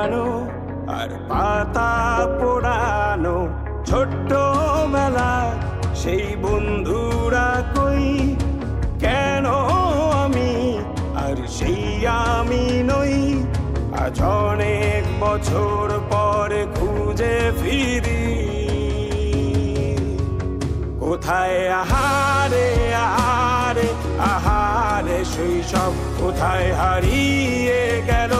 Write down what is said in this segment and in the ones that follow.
পোড়ানো আর পাতা পোড়ানো ছোট্টবেলা সেই বন্ধুরা কই কেন আমি আর সেই আমি নই আজ অনেক বছর পরে খুঁজে ফিরি কোথায় আহারে আহারে আহারে শৈশব কোথায় হারিয়ে গেল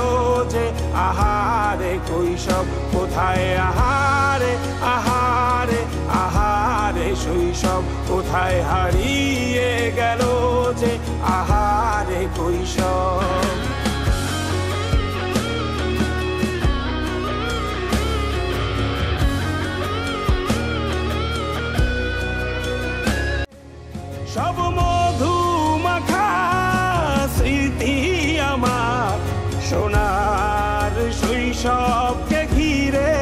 যে আহারে কৈশব কোথায় আহারে আহারে আহারে শৈশব কোথায় হারিয়ে গেল যে আহারে কৈশব সব মধু মাখা স্মৃতি আমার সোনার শৈশবকে ঘিরে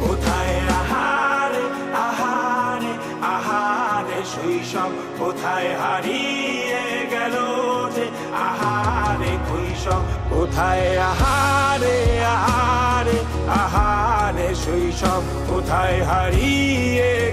কোথায় আহারে আহারে আহারে শৈশব কোথায় হারিয়ে গেল যে আহারে কৈশব কোথায় আহারে আহারে আহারে শৈশব কোথায় হারিয়ে